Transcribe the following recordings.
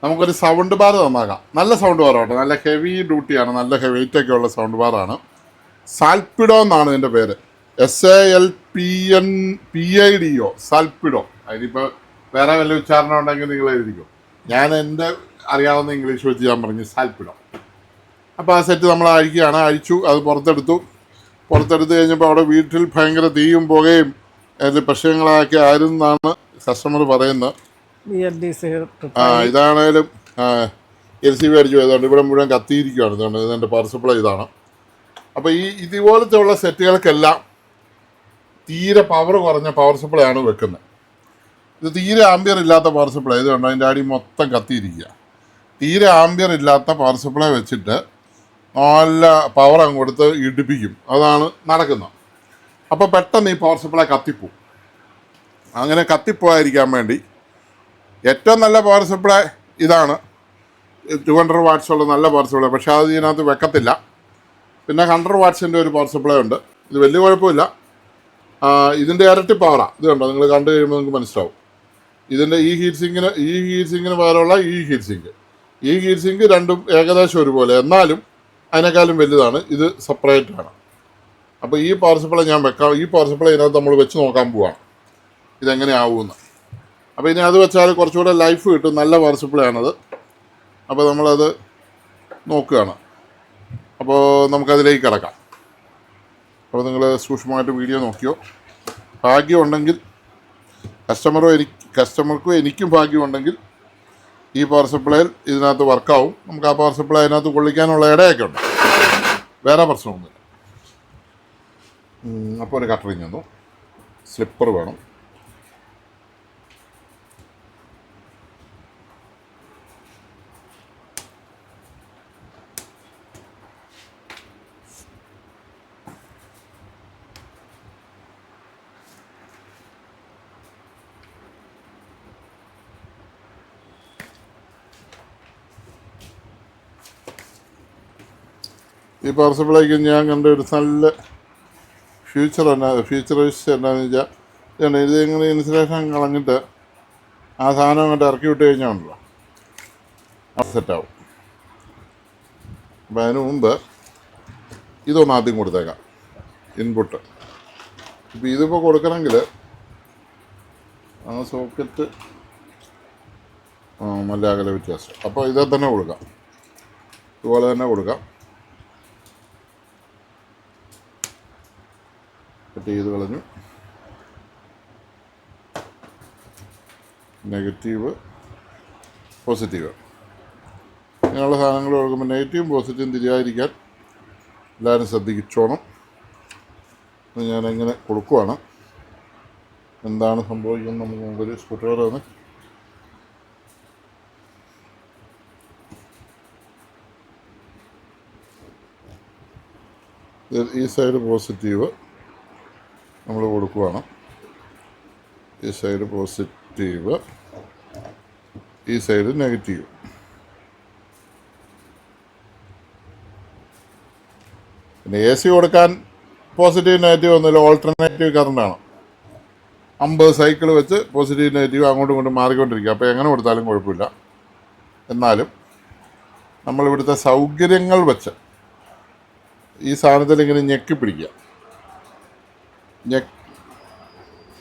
നമുക്കൊരു sound bar നന്നാക്കാം. നല്ല sound bar കേട്ടോ, നല്ല ഹെവി ഡ്യൂട്ടിയാണ്, നല്ല വെയിറ്റൊക്കെ ഉള്ള സൗണ്ട് ബാറാണ്. സാൽപ്പിഡോ എന്നാണ് ഇതിൻ്റെ പേര്. SALPNPIDO, സാൽപ്പിഡോ. അതിനിപ്പോൾ വേറെ വല്ല ഉച്ചാരണം ഉണ്ടെങ്കിൽ നിങ്ങൾ എഴുതിക്കും. ഞാൻ എൻ്റെ അറിയാവുന്ന ഇംഗ്ലീഷ് വെച്ച് ഞാൻ പറഞ്ഞു സാൽപ്പിഡോ. അപ്പോൾ ആ സെറ്റ് നമ്മൾ അഴിച്ചു, അത് പുറത്തെടുത്ത് കഴിഞ്ഞപ്പോൾ അവിടെ വീട്ടിൽ ഭയങ്കര തീയും പുകയും അതിൽ പ്രശ്നങ്ങളൊക്കെ ആയിരുന്നാണ് കസ്റ്റമർ പറയുന്നത്. ഇതാണേലും LCB അടിച്ചു പോയതുകൊണ്ട് ഇവിടെ മുഴുവൻ കത്തിയിരിക്കുകയാണ്. ഇതുകൊണ്ട് ഇതിൻ്റെ പവർ സപ്ലൈ ഇതാണ്. അപ്പോൾ ഇതുപോലത്തെ ഉള്ള സെറ്റുകൾക്കെല്ലാം തീരെ പവർ കുറഞ്ഞ പവർ സപ്ലൈ ആണ് വെക്കുന്നത്. ഇത് തീരെ ആംബിയർ ഇല്ലാത്ത പവർ സപ്ലൈ, ഇതുകൊണ്ട് അതിൻ്റെ അടി മൊത്തം കത്തിയിരിക്കുക. തീരെ ആംബിയർ ഇല്ലാത്ത പവർ സപ്ലൈ വെച്ചിട്ട് നല്ല പവർ അങ്ങ് കൊടുത്ത് ഇടിപ്പിക്കും, അതാണ് നടക്കുന്നത്. അപ്പോൾ പെട്ടെന്ന് ഈ പവർ സപ്ലൈ കത്തിപ്പോവും. അങ്ങനെ കത്തിപ്പോകാതിരിക്കാൻ വേണ്ടി ഏറ്റവും നല്ല പവർ സപ്ലൈ ഇതാണ്, 200 വാട്ട്സ് ഉള്ള നല്ല പവർ സപ്ലൈ. പക്ഷേ അത് ഇതിനകത്ത് വെക്കത്തില്ല. പിന്നെ 100 വാട്ട്സിൻ്റെ ഒരു പവർ സപ്ലൈ ഉണ്ട്. ഇത് വലിയ കുഴപ്പമില്ല. ഇതിൻ്റെ ഇരട്ടി പവറാണ്. ഇത് കണ്ടോ, നിങ്ങൾ കണ്ടു കഴിയുമ്പോൾ നിങ്ങൾക്ക് മനസ്സിലാവും. ഇതിൻ്റെ ഈ ഹീറ്റ് സിങ്കിന് പകരമുള്ള ഈ ഹീറ്റ് സിങ്ക് രണ്ടും ഏകദേശം ഒരുപോലെ, എന്നാലും അതിനേക്കാളും വലുതാണ്. ഇത് സെപ്പറേറ്റ് ആണ്. അപ്പോൾ ഈ പവർ സപ്ലൈ ഞാൻ വെക്കാം. ഈ പവർ സപ്ലൈ ഇതിനകത്ത് നമ്മൾ വെച്ച് നോക്കാൻ പോവാണ് ഇതെങ്ങനെ ആവുമെന്ന്. അപ്പോൾ ഇനി അത് വെച്ചാൽ കുറച്ചുകൂടെ ലൈഫ് കിട്ടും. നല്ല പവർ സപ്ലൈ ആണത്. അപ്പോൾ നമ്മളത് നോക്കുകയാണ്. അപ്പോൾ നമുക്കതിലേക്ക് കിടക്കാം. അപ്പോൾ നിങ്ങൾ സൂക്ഷ്മമായിട്ട് വീഡിയോ നോക്കിയോ. ഭാഗ്യമുണ്ടെങ്കിൽ കസ്റ്റമർക്കും എനിക്കും ഭാഗ്യമുണ്ടെങ്കിൽ ഈ പവർ സപ്ലൈയിൽ ഇതിനകത്ത് വർക്കാവും. നമുക്ക് ആ പവർ സപ്ലൈ അതിനകത്ത് കൊള്ളിക്കാനുള്ള ഇടയൊക്കെ ഉണ്ട്, വേറെ പ്രശ്നമൊന്നുമില്ല. അപ്പോൾ ഒരു കട്ടറിങ് തന്നു, സ്ലിപ്പർ വേണം. ഈ പവർ സപ്ലൈക്ക് ഞാൻ കണ്ട ഒരു നല്ല ഫീച്ചറൈസ് എന്നാന്ന് വെച്ചാൽ ഇത് ഇങ്ങനെ ഇൻസുലേഷൻ കളഞ്ഞിട്ട് ആ സാധനം അങ്ങോട്ട് ഇറക്കി വിട്ട് കഴിഞ്ഞാൽ ഉണ്ടല്ലോ അത് സെറ്റാവും. അപ്പം അതിന് മുമ്പ് ഇതൊന്ന് ആദ്യം കൊടുത്തേക്കാം, ഇൻപുട്ട്. ഇപ്പോൾ ഇതിപ്പോൾ കൊടുക്കണമെങ്കിൽ ആ സോക്കറ്റ് നല്ല അകലെ വ്യത്യാസം. അപ്പോൾ ഇതേ തന്നെ കൊടുക്കാം, ഇതുപോലെ തന്നെ കൊടുക്കാം. കട്ട് ചെയ്ത് കളഞ്ഞു. നെഗറ്റീവ് പോസിറ്റീവ് ഇങ്ങനെയുള്ള സാധനങ്ങൾ കൊടുക്കുമ്പോൾ നെഗറ്റീവും പോസിറ്റീവും തിരിയാതിരിക്കാൻ എല്ലാവരും ശ്രദ്ധിച്ചോണം. ഞാനെങ്ങനെ കൊടുക്കുവാണ്, എന്താണ് സംഭവിക്കുന്നത് നമുക്ക് മുമ്പൊരു സ്കൂട്ടർ വന്ന് ഈ സൈഡ് പോസിറ്റീവ് നമ്മൾ കൊടുക്കുവാണ്. ഈ സൈഡ് പോസിറ്റീവ്, ഈ സൈഡ് നെഗറ്റീവ്. പിന്നെ AC കൊടുക്കാൻ പോസിറ്റീവ് നെഗറ്റീവ് ഒന്നുമില്ല, ഓൾട്ടർനേറ്റീവ് കറണ്ടാണ്. 50 സൈക്കിൾ വെച്ച് പോസിറ്റീവ് നെഗറ്റീവ് അങ്ങോട്ടും ഇങ്ങോട്ടും മാറിക്കൊണ്ടിരിക്കുക. അപ്പോൾ എങ്ങനെ കൊടുത്താലും കുഴപ്പമില്ല. എന്നാലും നമ്മളിവിടുത്തെ സൗകര്യങ്ങൾ വെച്ച് ഈ സാധനത്തിൽ ഇങ്ങനെ ഞെക്കി പിടിക്കുക.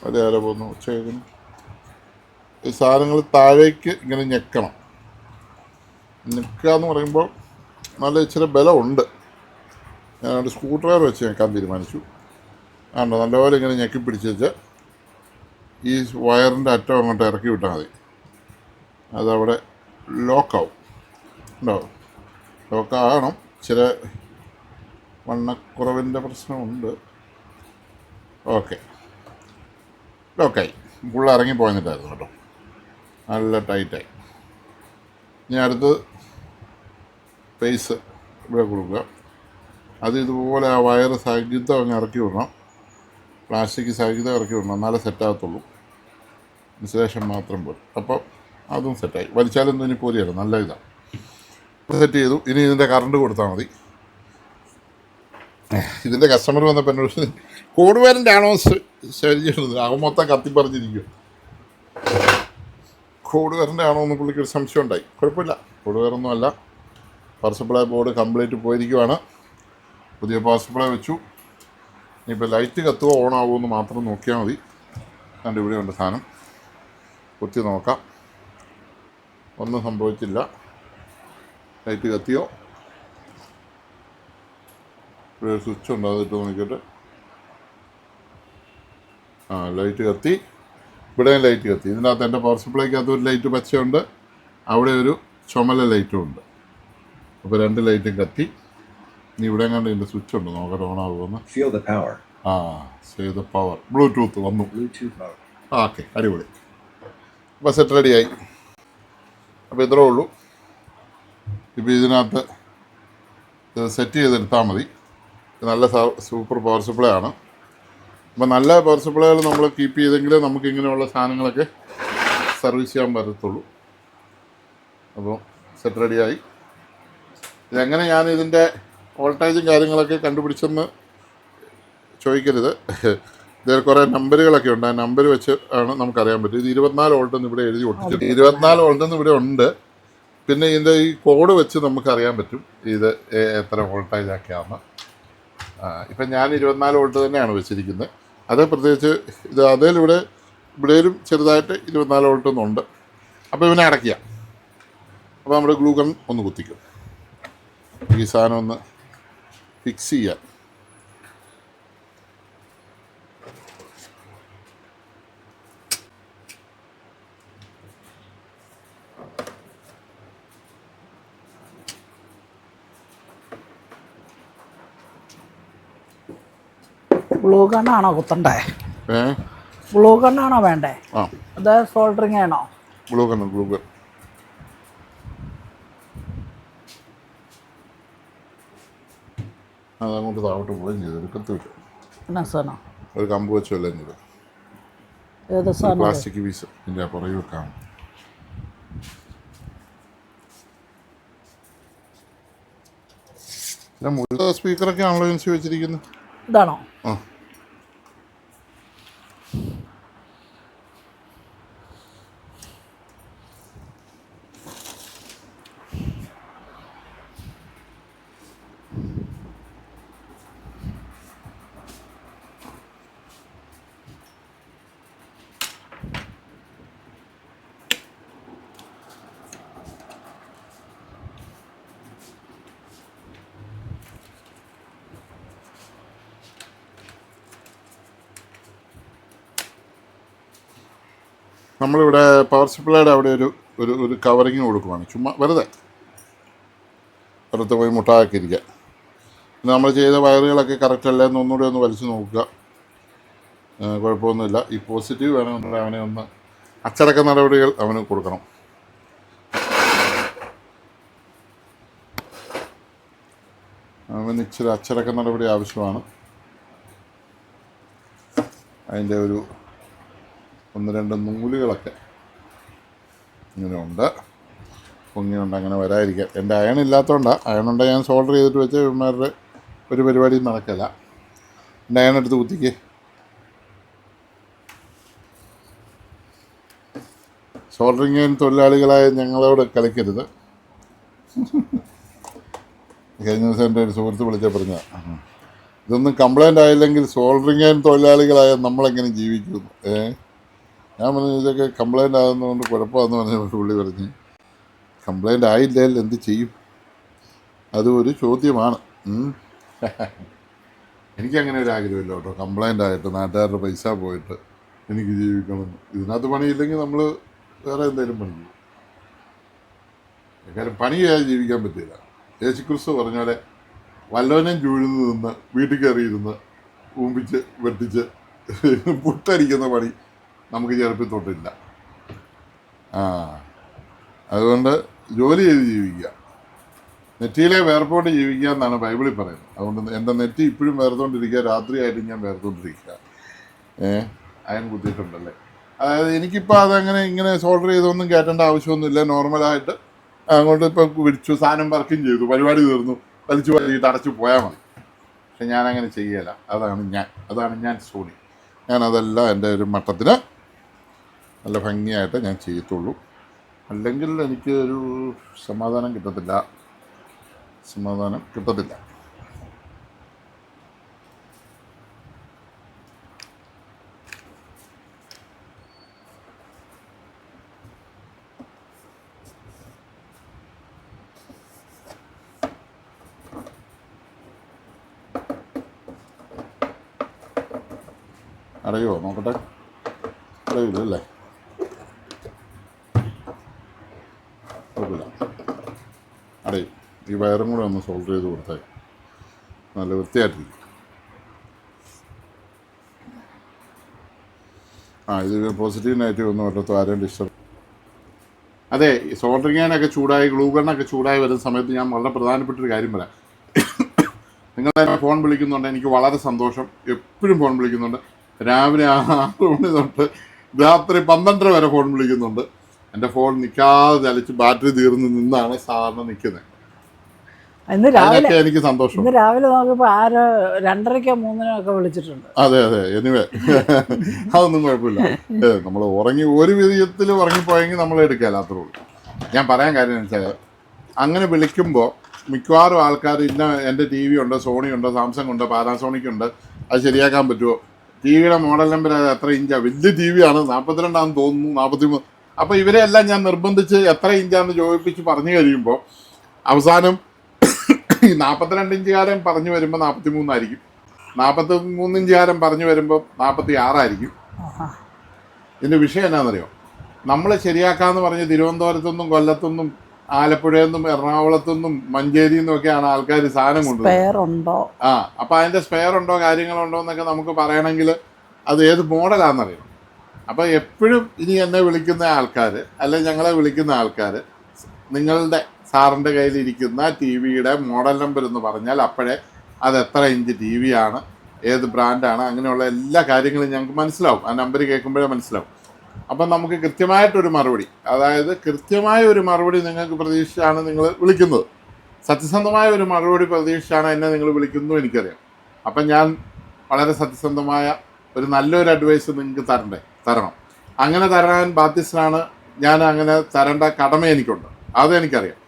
അതേ പോകുന്നു ചെയ്യുന്നു. ഈ സാധനങ്ങൾ താഴേക്ക് ഇങ്ങനെ ഞെക്കണം. ഞെക്കുക എന്ന് പറയുമ്പോൾ നല്ല ഇച്ചിരി ബലമുണ്ട്. ഞാനൊരു സ്ക്രൂ ഡ്രൈവർ വെച്ച് ഞെക്കാൻ തീരുമാനിച്ചു. ആണ്ടോ നല്ലപോലെ ഇങ്ങനെ ഞെക്കി പിടിച്ച് ഈ വയറിൻ്റെ അറ്റം അങ്ങോട്ട് ഇറക്കി വിട്ടാൽ മതി. അതവിടെ ലോക്കാവും. ഉണ്ടോ, ലോക്കാകണം. ഇച്ചിരി വണ്ണക്കുറവിൻ്റെ പ്രശ്നമുണ്ട്. ഓക്കെ, ലോക്കായി. പുള്ള ഇറങ്ങി പോയിട്ടായിരുന്നു കേട്ടോ, നല്ല ടൈറ്റായി. ഇനി അടുത്ത് പേസ് ഇവിടെ കൊടുക്കുക. അത് ഇതുപോലെ ആ വയറ് സഹിതം അങ്ങ് ഇറക്കി വിടണം, പ്ലാസ്റ്റിക് സഹിതം ഇറക്കി വിടണം, എന്നാലേ സെറ്റാകത്തുള്ളൂ. ഇൻസുലേഷൻ മാത്രം പോലും. അപ്പം അതും സെറ്റായി. വലിച്ചാലൊന്നും ഇനി പോലെയല്ല, നല്ല ഇതാണ്. സെറ്റ് ചെയ്തു. ഇനി ഇതിൻ്റെ കറണ്ട് കൊടുത്താൽ മതി. ഇതിൻ്റെ കസ്റ്റമർ വന്നപ്പോൾ എന്നോട് കോഡ് വേരൻ്റ് ആണോ ശരിയാണ്, അവൻ മൊത്തം കത്തിപ്പറിഞ്ഞിരിക്കും. കോഡ് കറണ്ട് ആണോ എന്ന് പുള്ളിക്കൊരു സംശയം ഉണ്ടായി. കുഴപ്പമില്ല, കോഡ് കറൊന്നും അല്ല. പവർ സപ്ലൈ ബോർഡ് കംപ്ലീറ്റ് പോയിരിക്കുവാണ്. പുതിയ പവർ സപ്ലൈ വെച്ചു. ഇനിയിപ്പോൾ ലൈറ്റ് കത്തുകയോ ഓൺ ആവുമോ എന്ന് മാത്രം നോക്കിയാൽ മതി. കണ്ട് ഇവിടെ ഉണ്ട് സാധനം, കുത്തി നോക്കാം. ഒന്നും സംഭവിച്ചില്ല. ലൈറ്റ് കത്തിയോ? ഇവിടെ ഒരു സ്വിച്ച് ഉണ്ട്, അതിട്ട് നോക്കിയിട്ട്. ലൈറ്റ് കത്തി. ഇവിടെയും ലൈറ്റ് കത്തി. ഇതിനകത്ത് എൻ്റെ പവർ സപ്ലൈക്കകത്ത് ഒരു ലൈറ്റ് പച്ചയുണ്ട്, അവിടെ ഒരു ചുമല ലൈറ്റും ഉണ്ട്. അപ്പോൾ 2 ലൈറ്റും കത്തി. ഇനി ഇവിടെ കണ്ട് ഇതിൻ്റെ സ്വിച്ച് ഉണ്ട്, നോക്കട്ടെ ഓൺ ആകുമെന്ന്. Save the power. ബ്ലൂടൂത്ത് വന്നു. ഓക്കെ, അടിപൊളി. അപ്പോൾ സെറ്റ് റെഡിയായി. അപ്പോൾ ഇത്രേ ഉള്ളൂ. ഇപ്പോൾ ഇതിനകത്ത് സെറ്റ് ചെയ്തെടുത്താൽ മതി. നല്ല സൂപ്പർ പവർ സപ്ലൈ ആണ്. അപ്പോൾ നല്ല പവർ സപ്ലൈകൾ നമ്മൾ കീപ്പ് ചെയ്തെങ്കിലേ നമുക്ക് ഇങ്ങനെയുള്ള സാധനങ്ങളൊക്കെ സർവീസ് ചെയ്യാൻ പറ്റത്തുള്ളൂ. അപ്പോൾ സെറ്റ് റെഡിയായി. ഇതെങ്ങനെ ഞാൻ ഇതിൻ്റെ വോൾട്ടേജും കാര്യങ്ങളൊക്കെ കണ്ടുപിടിച്ചെന്ന് ചോദിക്കരുത്. ഇതിൽ കുറേ നമ്പറുകളൊക്കെ ഉണ്ട്. ആ നമ്പർ വെച്ച് ആണ് നമുക്കറിയാൻ പറ്റും. ഇത് 24 വോൾട്ടെന്ന് ഇവിടെ എഴുതി ഒട്ടിച്ചിട്ട് 24 വോൾട്ടെന്ന് ഇവിടെ ഉണ്ട്. പിന്നെ ഇതിൻ്റെ ഈ കോഡ് വെച്ച് നമുക്കറിയാൻ പറ്റും ഇത് എത്ര വോൾട്ടേജൊക്കെയാണെന്ന്. ഇപ്പം ഞാൻ 24 വോൾട്ട് തന്നെയാണ് വെച്ചിരിക്കുന്നത്. അത് പ്രത്യേകിച്ച് ഇത് ഇവിടെയും ചെറുതായിട്ട് 24 വോൾട്ടൊന്നുണ്ട്. അപ്പോൾ ഇവനെ അടയ്ക്കുക. അപ്പോൾ നമ്മുടെ ഗ്ലൂ ഗൺ ഒന്ന് കുത്തിക്കും. ഈ സാധനം ഒന്ന് ഫിക്സ് ചെയ്യാൻ. ഗ്ലൂ ഗണ്ണാണോ കുത്തണ്ടേ? ഗ്ലൂ ഗണ്ണാണോ വേണ്ടേ? അത് സോൾഡറിങ് ആണോ? ഗ്ലൂ ഗൺ അതങ്ങോട്ട് താഴോട്ട് പോവുകയും ചെയ്തു. എടുക്കത്തില്ല. എന്നാ സാധനം? ഒരു കമ്പ് വെച്ചല്ലേ ചെയ്തു. ഏത് സാധനം? പ്ലാസ്റ്റിക് പീസ് ഇതിൻ്റെ പുറകെ വെക്കാം. സ്പീക്കറൊക്കെ ആണല്ലോ യൂസ് വെച്ചിരിക്കുന്നത്. ഇതാണോ? ആ, നമ്മളിവിടെ പവർ സപ്ലൈയുടെ അവിടെ ഒരു കവറിങ് കൊടുക്കുവാണ്. ചുമ്മാ വെറുതെ പോയി മുട്ടാക്കിയിരിക്കുക. പിന്നെ നമ്മൾ ചെയ്ത വയറുകളൊക്കെ കറക്റ്റ് അല്ല എന്ന് ഒന്നുകൂടി ഒന്ന് വലിച്ചു നോക്കുക. കുഴപ്പമൊന്നുമില്ല. ഈ പോസിറ്റീവ് വേണമെന്നുണ്ടെങ്കിൽ അവനെ ഒന്ന് അച്ചടക്ക നടപടികൾ അവന് കൊടുക്കണം. അവന് ഇച്ചിരി അച്ചടക്ക നടപടി ആവശ്യമാണ്. അതിൻ്റെ ഒരു 1-2 നൂലുകളൊക്കെ ഇങ്ങനെ ഉണ്ട്, പൊങ്ങിയുണ്ട്. അങ്ങനെ വരാതിരിക്കാൻ. എൻ്റെ അയൺ ഇല്ലാത്തതുകൊണ്ടാണ്. അയണുണ്ടെങ്കിൽ ഞാൻ സോൾഡർ ചെയ്തിട്ട് വെച്ച് ഇവന്മാരുടെ ഒരു പരിപാടിയും നടക്കില്ല. എൻ്റെ അയൺ എടുത്ത് കുത്തിക്ക്. സോൾഡറിങ് തൊഴിലാളികളായ ഞങ്ങളോട് കളിക്കരുത്. കഴിഞ്ഞ ദിവസം എൻ്റെ ഒരു സുഹൃത്ത് വിളിച്ചാൽ പറഞ്ഞ ഇതൊന്നും കംപ്ലൈൻ്റ് ആയില്ലെങ്കിൽ സോൾഡറിങ് തൊഴിലാളികളായ നമ്മളെങ്ങനെ ജീവിക്കുന്നു. ഞാൻ പറഞ്ഞു ഇതൊക്കെ കംപ്ലൈൻ്റ് ആകുന്നതുകൊണ്ട് കുഴപ്പമാണെന്ന് പറഞ്ഞപ്പോൾ പുള്ളി പറഞ്ഞ് കംപ്ലൈൻ്റ് ആയില്ലെങ്കിൽ എന്ത് ചെയ്യും? അതും ഒരു ചോദ്യമാണ്. എനിക്കങ്ങനെ ഒരു ആഗ്രഹമില്ല കേട്ടോ. കംപ്ലൈൻ്റ് ആയിട്ട് നാട്ടുകാരുടെ പൈസ പോയിട്ട് എനിക്ക് ജീവിക്കണം. ഇതിനകത്ത് പണിയില്ലെങ്കിൽ നമ്മൾ വേറെ എന്തെങ്കിലും പണി ചെയ്യും. കാര്യം പണി ചെയ്യാതെ ജീവിക്കാൻ പറ്റില്ല. യേശുക്രിസ്തു പറഞ്ഞ പോലെ വല്ലവനെയും ചൂഴ്ന്ന് നിന്ന് വീട്ടിൽ കയറിയിരുന്ന് ഊമ്പിച്ച് വെട്ടിച്ച് പുട്ടടിക്കുന്ന പണി നമുക്ക് ചെറുപ്പിൽ തൊട്ടില്ല. അതുകൊണ്ട് ജോലി ചെയ്ത് ജീവിക്കുക. നെറ്റിയിലെ വേർപ്പോട്ട് ജീവിക്കുക എന്നാണ് ബൈബിളിൽ പറയുന്നത്. അതുകൊണ്ട് എൻ്റെ നെറ്റി ഇപ്പോഴും വേർത്തുകൊണ്ടിരിക്കുക. രാത്രിയായിട്ട് ഞാൻ വേർത്തുകൊണ്ടിരിക്കുക. അയൺ കുത്തിയിട്ടുണ്ടല്ലേ. അതായത് എനിക്കിപ്പോൾ അതങ്ങനെ ഇങ്ങനെ സോൾഡർ ചെയ്തൊന്നും കയറ്റേണ്ട ആവശ്യമൊന്നുമില്ല. നോർമലായിട്ട് അങ്ങോട്ട് ഇപ്പം വിളിച്ചു, സാധനം വർക്കും ചെയ്തു, പരിപാടി തീർന്നു, വലിച്ചു വലിയിട്ട് അടച്ചു പോയാൽ മതി. പക്ഷെ ഞാനങ്ങനെ ചെയ്യല. അതാണ് ഞാൻ സോണി. ഞാനതെല്ലാം എൻ്റെ ഒരു മട്ടത്തിന് നല്ല ഭംഗിയായിട്ട് ഞാൻ ചെയ്യത്തുള്ളൂ. അല്ലെങ്കിൽ എനിക്ക് ഒരു സമാധാനം കിട്ടത്തില്ല. അറിയോ നോക്കട്ടെ, അറിയില്ല അല്ലേ? കുഴപ്പമില്ല, അറിയും. ഈ വയറും കൂടെ ഒന്ന് സോൾവ് ചെയ്ത് കൊടുത്താൽ നല്ല വൃത്തിയായിട്ടിരിക്കും. ഇത് പോസിറ്റീവ് നെഗറ്റീവ് ഒന്നും ഒരിടത്തും ആരെയും ഡിസ്റ്റർബ്. അതെ, സോൾഡറിങ് ചെയ്യാനൊക്കെ ചൂടായി, ഗ്ലൂഗണ്ണൊക്കെ ചൂടായി വരുന്ന സമയത്ത് ഞാൻ വളരെ പ്രധാനപ്പെട്ടൊരു കാര്യം പറയാം. നിങ്ങൾ എന്നെ ഫോൺ വിളിക്കുന്നുണ്ട്, എനിക്ക് വളരെ സന്തോഷം. എപ്പോഴും ഫോൺ വിളിക്കുന്നുണ്ട്. രാവിലെ 6 മണി തൊട്ട് രാത്രി 12 വരെ ഫോൺ വിളിക്കുന്നുണ്ട്. എൻ്റെ ഫോൺ നിൽക്കാതെ ചലിച്ച് ബാറ്ററി തീർന്ന് നിന്നാണ് സാധാരണ നിൽക്കുന്നത്. അതിനൊക്കെ എനിക്ക് സന്തോഷം. ഇന്ന് രാവിലെ നോക്കിയപ്പോൾ 2:30 3 വിളിച്ചിട്ടുണ്ട്. അതെ, എനിവേ അതൊന്നും കുഴപ്പമില്ല. നമ്മൾ ഉറങ്ങി ഒരു വിധത്തിൽ ഉറങ്ങിപ്പോയെങ്കിൽ നമ്മൾ എടുക്കാമല്ലോ, അത്രേ ഉള്ളൂ. ഞാൻ പറയാൻ കാര്യം എന്ന് വെച്ചാൽ, അങ്ങനെ വിളിക്കുമ്പോൾ മിക്കവാറും ആൾക്കാർ എൻ്റെ ടി വി ഉണ്ട്, സോണി ഉണ്ട്, സാംസങ് ഉണ്ട്, പാനാസോണിക് ഉണ്ട്, അത് ശരിയാക്കാൻ പറ്റുമോ? ടി വിയുടെ മോഡൽ നമ്പർ എത്ര ഇഞ്ചാണ്? വലിയ ടി വിയാണ്, 42 തോന്നുന്നു, 43. അപ്പോൾ ഇവരെ എല്ലാം ഞാൻ നിർബന്ധിച്ച് എത്ര ഇഞ്ചാന്ന് ചോദിപ്പിച്ച് പറഞ്ഞു കഴിയുമ്പോൾ അവസാനം 42 ഇഞ്ചുകാരൻ പറഞ്ഞു വരുമ്പോൾ 43 ആയിരിക്കും, 43 ഇഞ്ചുകാരൻ പറഞ്ഞു വരുമ്പോൾ 46 ആയിരിക്കും. ഇതിൻ്റെ വിഷയം എന്നാണെന്നറിയോ? നമ്മൾ ശരിയാക്കാമെന്ന് പറഞ്ഞ് തിരുവനന്തപുരത്തുനിന്നും കൊല്ലത്തുനിന്നും ആലപ്പുഴയിൽ നിന്നും എറണാകുളത്തുനിന്നും മഞ്ചേരിയിൽ നിന്നൊക്കെയാണ് ആൾക്കാർ സാധനം കൊണ്ടുവരുന്നത്. അപ്പം അതിൻ്റെ സ്പെയർ ഉണ്ടോ കാര്യങ്ങളുണ്ടോ എന്നൊക്കെ നമുക്ക് പറയണമെങ്കിൽ അത് ഏത് മോഡലാണെന്നറിയണം. അപ്പോൾ എപ്പോഴും ഇനി എന്നെ വിളിക്കുന്ന ആൾക്കാർ, അല്ലെങ്കിൽ ഞങ്ങളെ വിളിക്കുന്ന ആൾക്കാർ, നിങ്ങളുടെ സാറിൻ്റെ കയ്യിലിരിക്കുന്ന ടി വിയുടെ മോഡൽ നമ്പർ എന്ന് പറഞ്ഞാൽ അപ്പോഴേ അത് എത്ര ഇഞ്ച് ടി വി ആണ്, ഏത് ബ്രാൻഡാണ്, അങ്ങനെയുള്ള എല്ലാ കാര്യങ്ങളും ഞങ്ങൾക്ക് മനസ്സിലാവും. ആ നമ്പർ കേൾക്കുമ്പോഴേ മനസ്സിലാവും. അപ്പം നമുക്ക് കൃത്യമായിട്ടൊരു മറുപടി, അതായത് കൃത്യമായ ഒരു മറുപടി നിങ്ങൾക്ക് പ്രതീക്ഷിച്ചാണ് നിങ്ങൾ വിളിക്കുന്നത്. സത്യസന്ധമായ ഒരു മറുപടി പ്രതീക്ഷിച്ചാണ് എന്നെ നിങ്ങൾ വിളിക്കുന്നത്, എനിക്കറിയാം. അപ്പം ഞാൻ വളരെ സത്യസന്ധമായ ഒരു നല്ലൊരു അഡ്വൈസ് നിങ്ങൾക്ക് തരണം. അങ്ങനെ തരാൻ ബാധ്യസ്ഥനാണ് ഞാൻ. അങ്ങനെ തരേണ്ട കടമ എനിക്കുണ്ട്, അതെനിക്കറിയാം.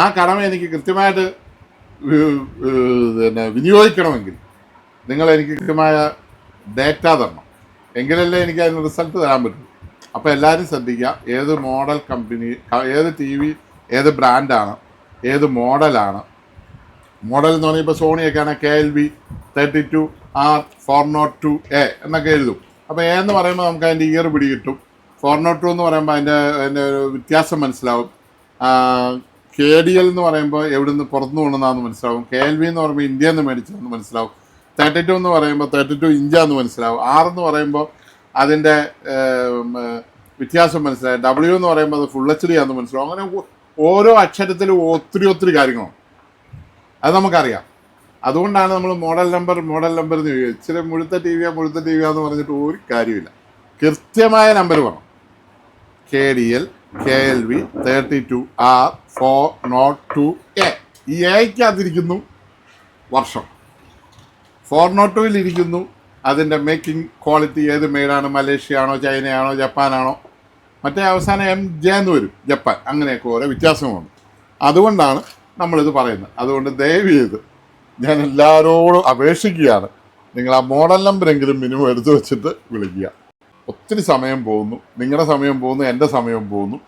ആ കടമ എനിക്ക് കൃത്യമായിട്ട് വിനിയോഗിക്കണമെങ്കിൽ നിങ്ങൾ എനിക്ക് കൃത്യമായ ഡേറ്റ തരണം, എങ്കിലല്ലേ എനിക്ക് അതിന് റിസൾട്ട് തരാൻ പറ്റും. അപ്പോൾ എല്ലാവരും ശ്രദ്ധിക്കുക, ഏത് മോഡൽ കമ്പനി, ഏത് ടി വി, ഏത് ബ്രാൻഡാണ്, ഏത് മോഡലാണ്. മോഡൽ എന്ന് പറഞ്ഞാൽ ഇപ്പോൾ സോണിയൊക്കെ ആണെങ്കിൽ KLV 32R 402A എന്നൊക്കെ എഴുതും. അപ്പോൾ A എന്ന് പറയുമ്പോൾ നമുക്ക് അതിൻ്റെ ഇയർ പിടി കിട്ടും. 402 എന്ന് പറയുമ്പോൾ അതിൻ്റെ വ്യത്യാസം മനസ്സിലാവും. KDL എന്ന് പറയുമ്പോൾ എവിടെ നിന്ന് പുറത്തുനിന്ന് കൊണ്ടുവന്നാന്ന് മനസ്സിലാവും. KLV എന്ന് പറയുമ്പോൾ ഇന്ത്യയിൽ നിന്ന് മേടിച്ചതെന്ന് മനസ്സിലാവും. 32 എന്ന് പറയുമ്പോൾ 32 ഇഞ്ചാന്ന് മനസ്സിലാവും. R എന്ന് പറയുമ്പോൾ അതിൻ്റെ വ്യത്യാസം മനസ്സിലാവും. W എന്ന് പറയുമ്പോൾ അത് ഫുൾ HD ആണെന്ന് മനസ്സിലാവും. അങ്ങനെ ഓരോ അക്ഷരത്തിലും ഒത്തിരി കാര്യങ്ങളാണ്, അത് നമുക്കറിയാം. അതുകൊണ്ടാണ് നമ്മൾ മോഡൽ നമ്പർ എന്ന് ഇച്ചിരി മുഴുത്ത ടി വിയാന്ന് പറഞ്ഞിട്ട് ഒരു കാര്യമില്ല. കൃത്യമായ നമ്പർ വേണം. KDL KLV 32R 402A. ഈ Aയ്ക്കകത്തിരിക്കുന്നു വർഷം, 402ൽ ഇരിക്കുന്നു അതിൻ്റെ മേക്കിംഗ് ക്വാളിറ്റി, ഏത് മെയ്ഡാണ്, മലേഷ്യ ആണോ, ചൈനയാണോ, ജപ്പാനാണോ, മറ്റേ അവസാനം MJ എന്ന് വരും, ജപ്പാൻ. അങ്ങനെയൊക്കെ ഓരോ വ്യത്യാസങ്ങളുണ്ട്. അതുകൊണ്ടാണ് നമ്മളിത് പറയുന്നത്. അതുകൊണ്ട് ദയവ് ചെയ്ത് ഞാൻ എല്ലാവരോടും അപേക്ഷിക്കുകയാണ്, നിങ്ങൾ ആ മോഡൽ നമ്പറെങ്കിലും മിനിമം എടുത്തു വെച്ചിട്ട് വിളിക്കുക. ഒത്തിരി സമയം പോകുന്നു, നിങ്ങളുടെ സമയം പോകുന്നു, എൻ്റെ സമയം പോകുന്നു.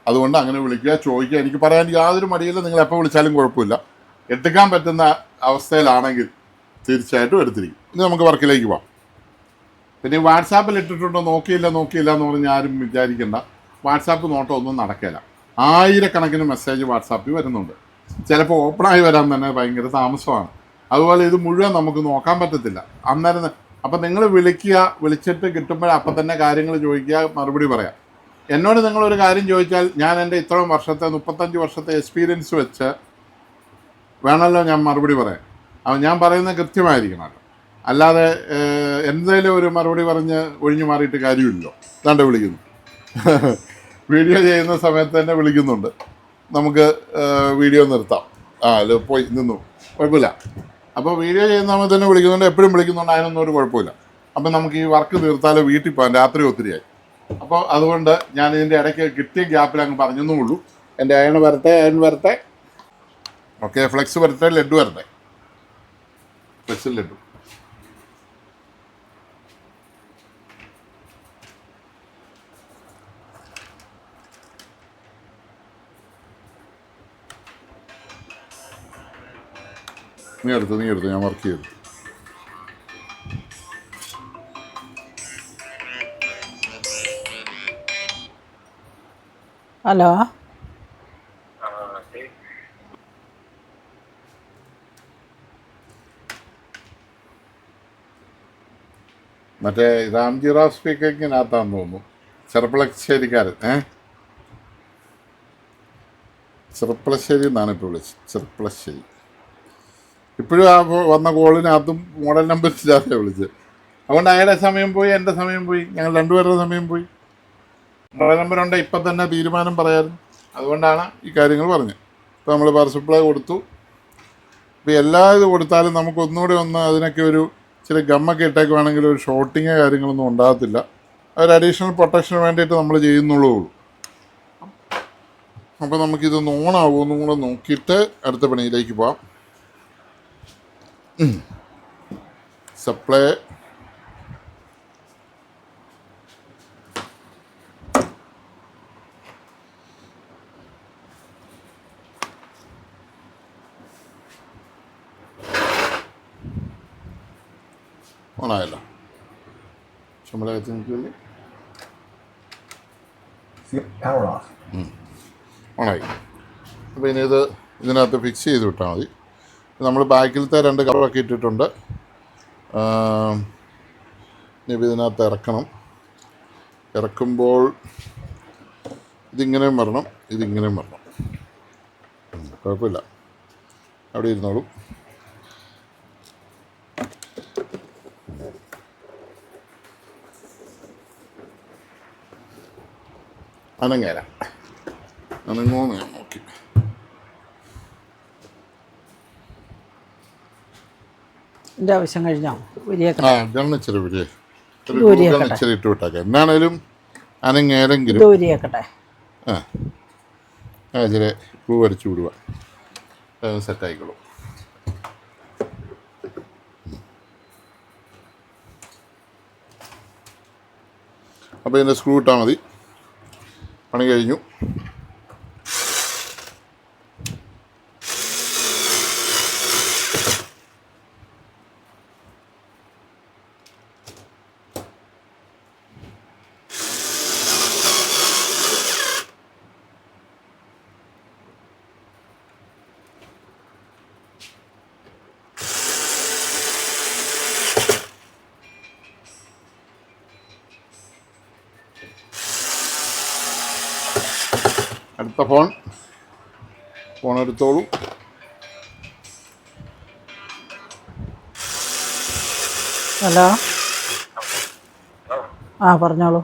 അതുകൊണ്ട് അങ്ങനെ വിളിക്കുക, ചോദിക്കുക. എനിക്ക് പറയാൻ യാതൊരു മടിയില്ല. നിങ്ങൾ എപ്പോൾ വിളിച്ചാലും കുഴപ്പമില്ല. എടുക്കാൻ പറ്റുന്ന അവസ്ഥയിലാണെങ്കിൽ തീർച്ചയായിട്ടും എടുത്തിരിക്കും. ഇനി നമുക്ക് വർക്കിലേക്ക് പോകാം. പിന്നെ വാട്സാപ്പിൽ ഇട്ടിട്ടുണ്ടോ നോക്കിയില്ല എന്ന് പറഞ്ഞ് ആരും വിചാരിക്കേണ്ട. വാട്സാപ്പ് നോട്ടം ഒന്നും നടക്കില്ല. 1000കണക്കിന് മെസ്സേജ് വാട്സാപ്പിൽ വരുന്നുണ്ട്. ചിലപ്പോൾ ഓപ്പണായി വരാൻ തന്നെ ഭയങ്കര താമസമാണ്. അതുപോലെ ഇത് മുഴുവൻ നമുക്ക് നോക്കാൻ പറ്റത്തില്ല അന്നേരം. അപ്പം നിങ്ങൾ വിളിച്ചിട്ട് കിട്ടുമ്പോൾ അപ്പം തന്നെ കാര്യങ്ങൾ ചോദിക്കുക, മറുപടി പറയാം. എന്നോട് നിങ്ങളൊരു കാര്യം ചോദിച്ചാൽ ഞാൻ എൻ്റെ ഇത്രയും വർഷത്തെ 35 വർഷത്തെ എക്സ്പീരിയൻസ് വെച്ച് വേണമല്ലോ ഞാൻ മറുപടി പറയാം. അപ്പം ഞാൻ പറയുന്നത് കൃത്യമായിരിക്കണം. അല്ലാതെ എന്തെങ്കിലും ഒരു മറുപടി പറഞ്ഞ് ഒഴിഞ്ഞു മാറിയിട്ട് കാര്യമില്ലല്ലോ. ഇതാണ്ട് വിളിക്കുന്നു, വീഡിയോ ചെയ്യുന്ന സമയത്ത് തന്നെ വിളിക്കുന്നുണ്ട്. നമുക്ക് വീഡിയോ നിർത്താം. അല്ല പോയി നിന്നു, കുഴപ്പമില്ല. അപ്പോൾ വീഡിയോ ചെയ്യുന്ന സമയത്ത് തന്നെ വിളിക്കുന്നുണ്ട്, എപ്പോഴും വിളിക്കുന്നുണ്ട്, അതിനൊന്നും ഒരു കുഴപ്പമില്ല. അപ്പം നമുക്ക് ഈ വർക്ക് തീർത്താലോ വീട്ടിൽ പോകാൻ. രാത്രി ഒത്തിരിയായി. അപ്പോൾ അതുകൊണ്ട് ഞാൻ ഇതിൻ്റെ ഇടയ്ക്ക് കിട്ടിയ ഗ്യാപ്പിൽ അങ്ങ് പറഞ്ഞെന്നേ ഉള്ളൂ. എൻ്റെ അയൺ വരട്ടെ. ഓക്കെ, ഫ്ലെക്സ് വരട്ടെ, ലഡു വരട്ടെ. ഫ്ലെക്സിൽ ലഡു. നീ എടുത്തു, ഞാൻ വർക്ക് ചെയ്തു. ഹലോ, മറ്റേ രാംജി റാവ് സ്പീക്കിങ്ങിനകത്താന്ന് തോന്നുന്നു. ചെറുപ്പളശ്ശേരിക്കാരൻ ചെറുപ്പളശ്ശേരി എന്നാണ് ഇപ്പോൾ വിളിച്ചത്. ചെറുപ്പളശ്ശേരി ഇപ്പോഴും ആ വന്ന കോളിനകത്തും മോഡൽ നമ്പർ ഇല്ലാതെ വിളിച്ചത്. അതുകൊണ്ട് അയാളുടെ സമയം പോയി, എൻ്റെ സമയം പോയി, ഞങ്ങൾ രണ്ടുപേരുടെ സമയം പോയി. മോഡൽ നമ്പർ ഉണ്ട്, ഇപ്പം തന്നെ തീരുമാനം പറയാമായിരുന്നു. അതുകൊണ്ടാണ് ഈ കാര്യങ്ങൾ പറഞ്ഞത്. ഇപ്പോൾ നമ്മൾ പവർ സപ്ലൈ കൊടുത്തു. ഇപ്പോൾ എല്ലാ ഇത് കൊടുത്താലും നമുക്ക് ഒന്നുകൂടെ അതിനൊക്കെ ഒരു ചില ഗമ്മൊക്കെ ഇട്ടേക്കുവാണെങ്കിൽ ഒരു ഷോർട്ടിങ്ങോ കാര്യങ്ങളൊന്നും ഉണ്ടാകത്തില്ല. ഒരു അഡീഷണൽ പ്രൊട്ടക്ഷന് വേണ്ടിയിട്ട് നമ്മൾ ചെയ്യുന്നുള്ളൂ. അപ്പോൾ നമുക്കിതൊന്ന് ഓണാവുമെന്നും കൂടെ നോക്കിയിട്ട് അടുത്ത പണിയിലേക്ക് പോവാം. സപ്ലൈ ഓണായല്ലോ. ചുമലകത്ത് നിൽക്കില്ലേ, ഓണായി. അപ്പോൾ ഇനി ഇതിനകത്ത് ഫിക്സ് ചെയ്ത് വിട്ടാൽ മതി. നമ്മൾ ബാക്കിലത്തെ 2 കവറൊക്കെ ഇട്ടിട്ടുണ്ട്. ഇനി ഇതിനകത്ത് ഇറക്കുമ്പോൾ ഇതിങ്ങനെയും വരണം, ഇതിങ്ങനെയും വരണം. കുഴപ്പമില്ല, അവിടെ ഇരുന്നോളും. അനങ്ങോന്ന് ഞാൻ നോക്കി. എൻ്റെ ആവശ്യം കഴിഞ്ഞോ? ആ ഇച്ചിരി ഇച്ചിരി ഇട്ട് വിട്ടാക്കാം. എന്നാണേലും അനങ്ങേലെങ്കിലും ഇച്ചിരി ക്ലൂ അടിച്ചു വിടുക, സെറ്റായിക്കോളും. അപ്പോൾ ഇതിൻ്റെ സ്ക്രൂ ഇട്ടാൽ മതി. പണി കഴിഞ്ഞു. അടുത്ത ഫോൺ എടുത്തോളൂ. ഹലോ, പറഞ്ഞോളൂ.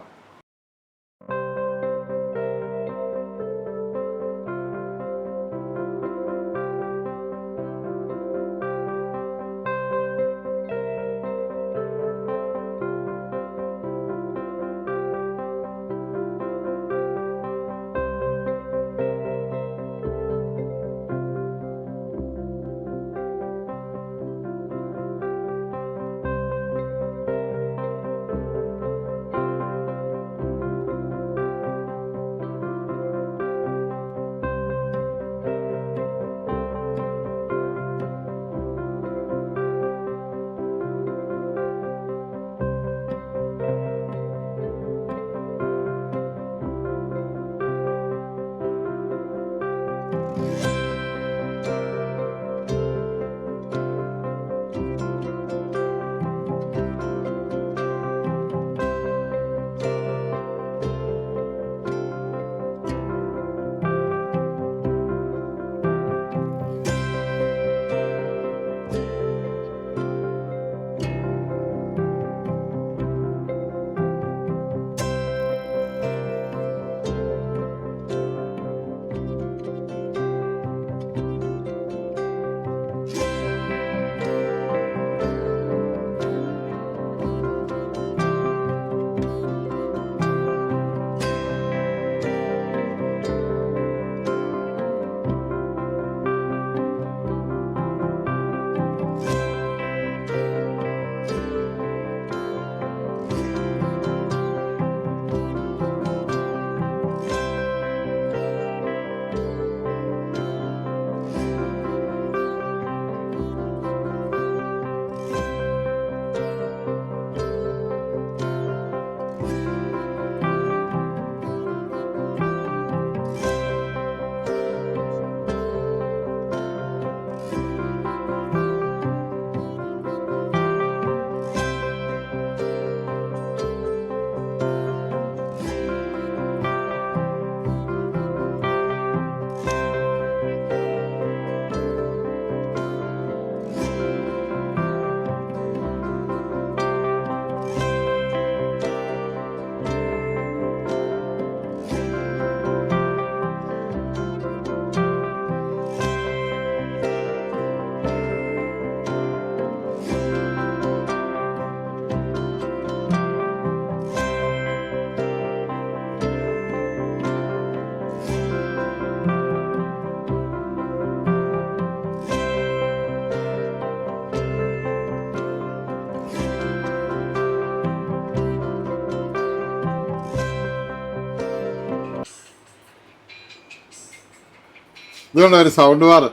ഇതുകൊണ്ട് ഒരു സൗണ്ട് ബാർ,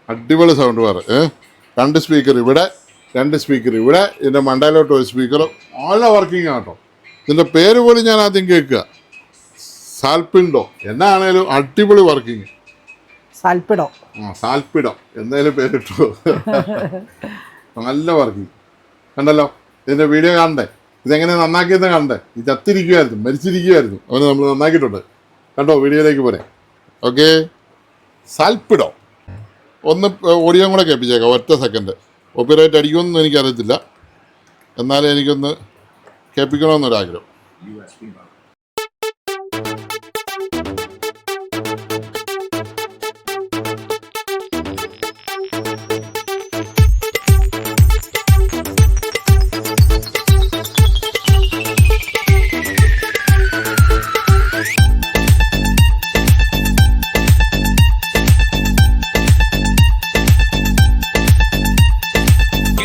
അടിപൊളി സൗണ്ട് ബാർ. 2 സ്പീക്കർ ഇവിടെ, 2 സ്പീക്കർ ഇവിടെ, ഇതിൻ്റെ മണ്ടയിലോട്ട് ഒരു സ്പീക്കർ. നല്ല വർക്കിംഗ് ആണ് കേട്ടോ. ഇതിൻ്റെ പേര് പോലും ഞാൻ ആദ്യം കേൾക്കുക, സാൽപിൻഡോ. എന്നാണേലും അടിപൊളി വർക്കിംഗ്. സാൽപ്പിടോ. സാൽപ്പിഡോ എന്തായാലും പേരിട്ടു. നല്ല വർക്കിംഗ് കണ്ടല്ലോ. ഇതിൻ്റെ വീഡിയോ കാണണ്ടേ? ഇതെങ്ങനെ നന്നാക്കിയെന്ന് കാണണ്ടേ? ഇത് ചത്തിരിക്കുമായിരുന്നു, മരിച്ചിരിക്കുമായിരുന്നു, അവന് നമ്മൾ നന്നാക്കിയിട്ടുണ്ട്. കണ്ടോ? വീഡിയോയിലേക്ക് പോരെ. ഓക്കെ, സാൽപ്പിഡോ. ഒന്ന് ഓഡിയോ കൂടെ കേൾപ്പിച്ചേക്കാം, 1 സെക്കൻഡ്. കോപ്പിറൈറ്റ് അടിക്കുമെന്നൊന്നും എനിക്കറിയത്തില്ല, എന്നാലും എനിക്കൊന്ന് കേൾപ്പിക്കണമെന്നൊരാഗ്രഹം.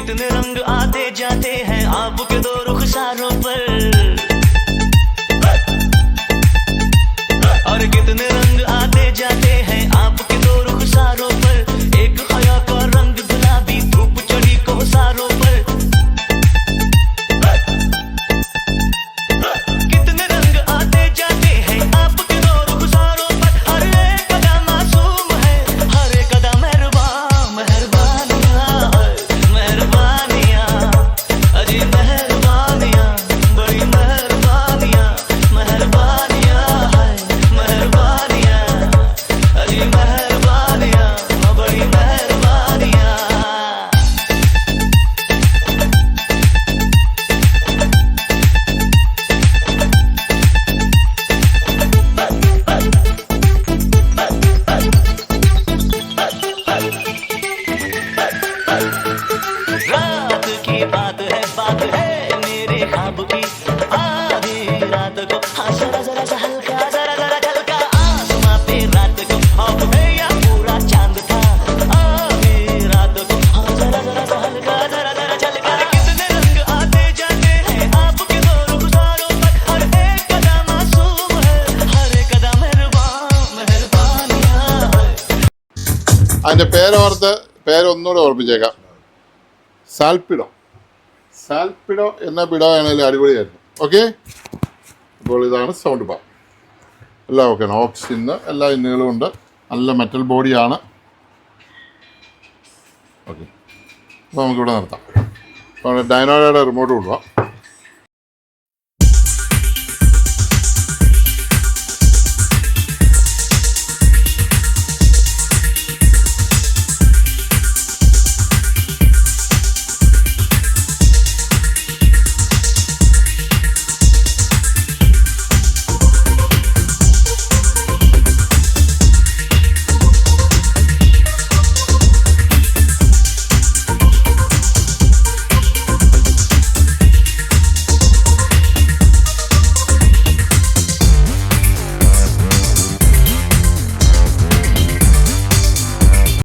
कितने रंग आते जाते हैं आपके दो रुखसारों पर, और कितने रंग आते जाते हैं आपके दो रुखसारों पर। एक हया का रंग गुलाबी, धूप चढ़ी कोसारों पर। कितने रंग आते जाते हैं आपके दो रुखसारों पर। हर एक कदा मासूम है, हर एक कदा मेहरबान, मेहरबानियां, मेहरबानियां, अजी मेहरबानियां, बड़ी मेहरबानियां, मेहरबानियां है, मेहरबानियां, अजी मेहरबानियां, बड़ी मेहरबानियां। रात की बात है मेरे ख्वाब की। आधी रात को हाँ जरा जरा सा हल्का, जरा जरा झलका आसमां पे रात को ख्वाब है या पूरा चांद था। आधी रात को हाँ जरा जरा सा हल्का, जरा जरा झलका। कितने रंग आते जाते हैं आपके दो रुखसारों पर। हर एक कदा मासूम है, हर एक कदा मेहरबान, मेहरबानियां है। അതിൻ്റെ പേരൊന്നുകൂടെ ഓർപ്പിച്ചേക്കാം, സാൽപ്പിഡോ. സാൽപ്പിഡോ എന്ന പിടോ ആണെങ്കിലും അടിപൊളിയായിരുന്നു. ഓക്കെ, അപ്പോൾ ഇതാണ് സൗണ്ട് ബാർ. എല്ലാം ഓക്കെയാണ്. ഓക്സ് ഇന്ന് എല്ലാ ഇന്നുകളും ഉണ്ട്. നല്ല മെറ്റൽ ബോഡിയാണ്. ഓക്കെ, അപ്പോൾ നമുക്കിവിടെ നിർത്താം. അപ്പോൾ ഡൈനോയുടെ റിമോട്ട് കൊണ്ടുപോകാം.